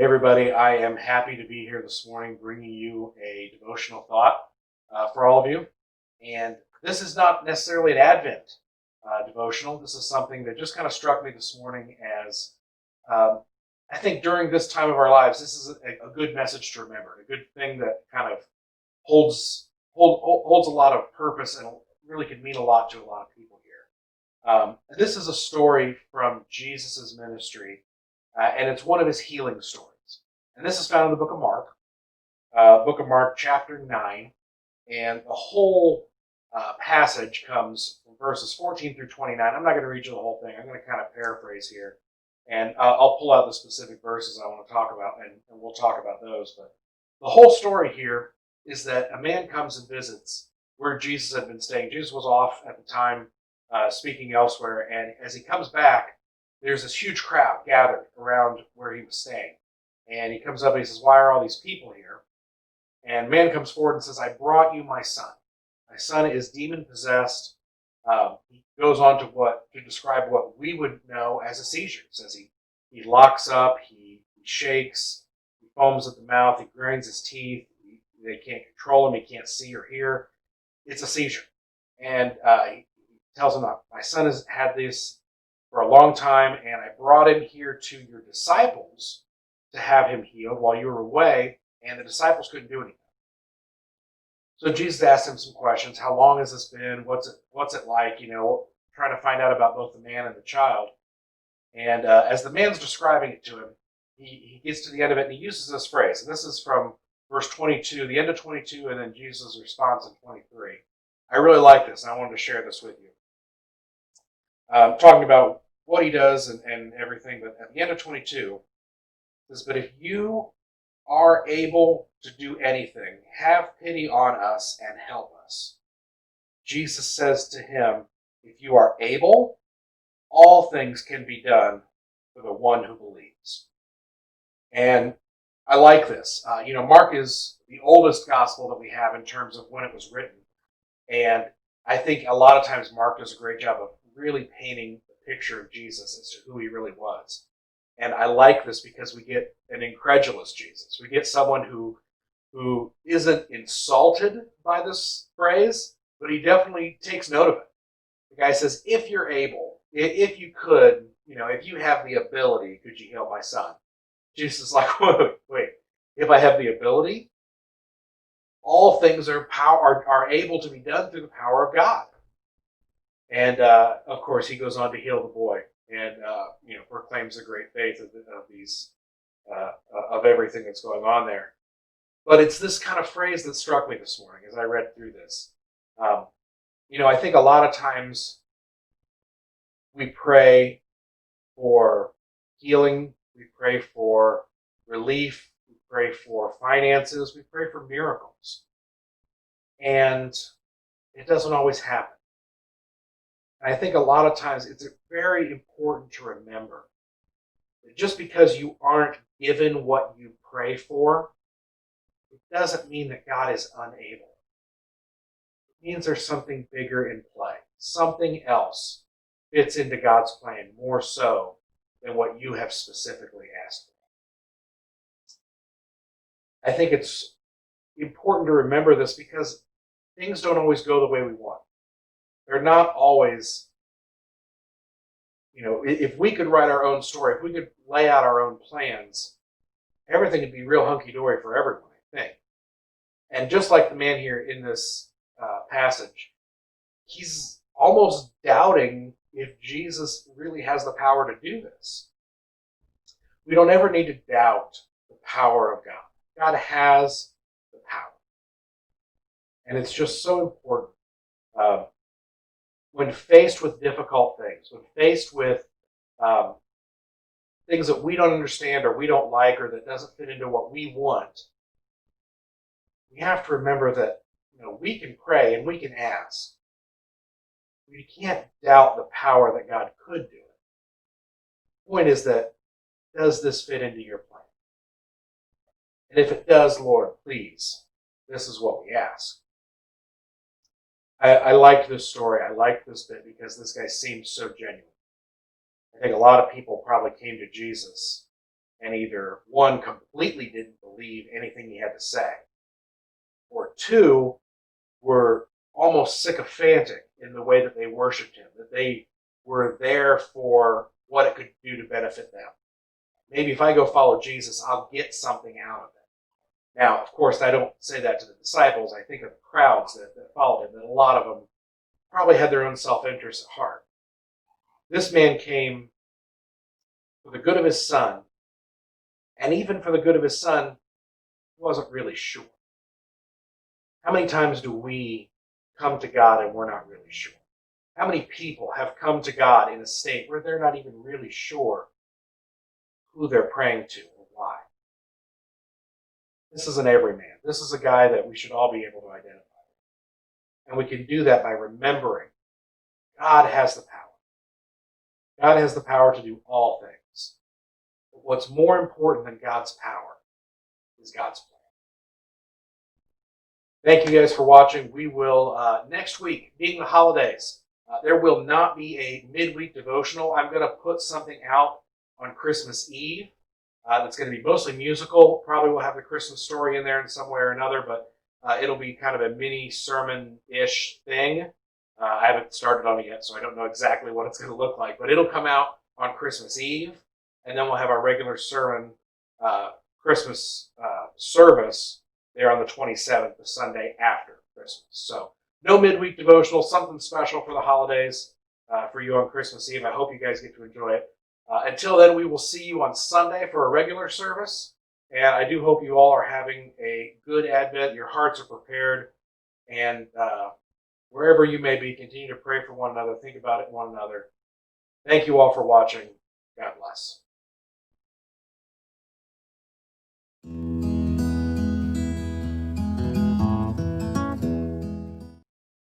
Hey everybody, I am happy to be here this morning bringing you a devotional thought for all of you. And this is not necessarily an Advent devotional. This is something that just kind of struck me this morning as um, I think during this time of our lives, this is a good message to remember, a good thing that kind of holds a lot of purpose and really can mean a lot to a lot of people here. This is a story from Jesus' ministry, and it's one of his healing stories. And this is found in the book of Mark, chapter 9. And the whole passage comes from verses 14 through 29. I'm not going to read you the whole thing. I'm going to kind of paraphrase here. And I'll pull out the specific verses I want to talk about, and we'll talk about those. But the whole story here is that a man comes and visits where Jesus had been staying. Jesus was off at the time speaking elsewhere. And as he comes back, there's this huge crowd gathered around where he was staying. And he comes up and he says, "Why are all these people here?" And man comes forward and says, "I brought you my son. My son is demon possessed." He goes on to describe what we would know as a seizure. He says he locks up, he shakes, he foams at the mouth, he grinds his teeth. They can't control him. He can't see or hear. It's a seizure. And he tells him, "My son has had this for a long time, and I brought him here to your disciples to have him healed while you were away, and the disciples couldn't do anything." So Jesus asked him some questions. How long has this been? What's it like? Trying to find out about both the man and the child. And as the man's describing it to him, he gets to the end of it, and he uses this phrase. And this is from verse 22, the end of 22, and then Jesus' response in 23. I really like this, and I wanted to share this with you. Talking about what he does and everything, but at the end of 22, it says, "But if you are able to do anything, have pity on us and help us." Jesus says to him, "If you are able, all things can be done for the one who believes." And I like this. Mark is the oldest gospel that we have in terms of when it was written. And I think a lot of times Mark does a great job of really painting the picture of Jesus as to who he really was. And I like this because we get an incredulous Jesus. We get someone who isn't insulted by this phrase, but he definitely takes note of it. The guy says, "If you're able, if you could, if you have the ability, could you heal my son?" Jesus is like, wait, if I have the ability, all things are able to be done through the power of God. And of course, he goes on to heal the boy, and proclaims the great faith of everything that's going on there. But it's this kind of phrase that struck me this morning as I read through this. I think a lot of times we pray for healing, we pray for relief, we pray for finances, we pray for miracles, and it doesn't always happen. And I think a lot of times it's very important to remember that just because you aren't given what you pray for, it doesn't mean that God is unable. It means there's something bigger in play. Something else fits into God's plan more so than what you have specifically asked for. I think it's important to remember this because things don't always go the way we want. They're not always, if we could write our own story, if we could lay out our own plans, everything would be real hunky-dory for everyone, I think. And just like the man here in this passage, he's almost doubting if Jesus really has the power to do this. We don't ever need to doubt the power of God. God has the power. And it's just so important. When faced with difficult things, when faced with things that we don't understand or we don't like or that doesn't fit into what we want, we have to remember that we can pray and we can ask. We can't doubt the power that God could do it. The point is that, does this fit into your plan? And if it does, Lord, please, this is what we ask. I liked this story. I liked this bit because this guy seemed so genuine. I think a lot of people probably came to Jesus and either one, completely didn't believe anything he had to say, or two, were almost sycophantic in the way that they worshiped him, that they were there for what it could do to benefit them. Maybe if I go follow Jesus, I'll get something out of it. Now, of course, I don't say that to the disciples. I think of the crowds that followed him, that a lot of them probably had their own self-interest at heart. This man came for the good of his son, and even for the good of his son, he wasn't really sure. How many times do we come to God and we're not really sure? How many people have come to God in a state where they're not even really sure who they're praying to or why? This is an everyman. This is a guy that we should all be able to identify. And we can do that by remembering God has the power. God has the power to do all things. But what's more important than God's power is God's plan. Thank you guys for watching. We will, next week, being the holidays, there will not be a midweek devotional. I'm going to put something out on Christmas Eve that's going to be mostly musical. Probably will have the Christmas story in there in some way or another, but it'll be kind of a mini sermon-ish thing. I haven't started on it yet, so I don't know exactly what it's going to look like, but it'll come out on Christmas Eve, and then we'll have our regular sermon Christmas service there on the 27th, the Sunday after Christmas. So no midweek devotional, something special for the holidays for you on Christmas Eve. I hope you guys get to enjoy it. Until then, we will see you on Sunday for a regular service, and I do hope you all are having a good Advent. Your hearts are prepared, and wherever you may be, continue to pray for one another, think about it one another. Thank you all for watching. God bless.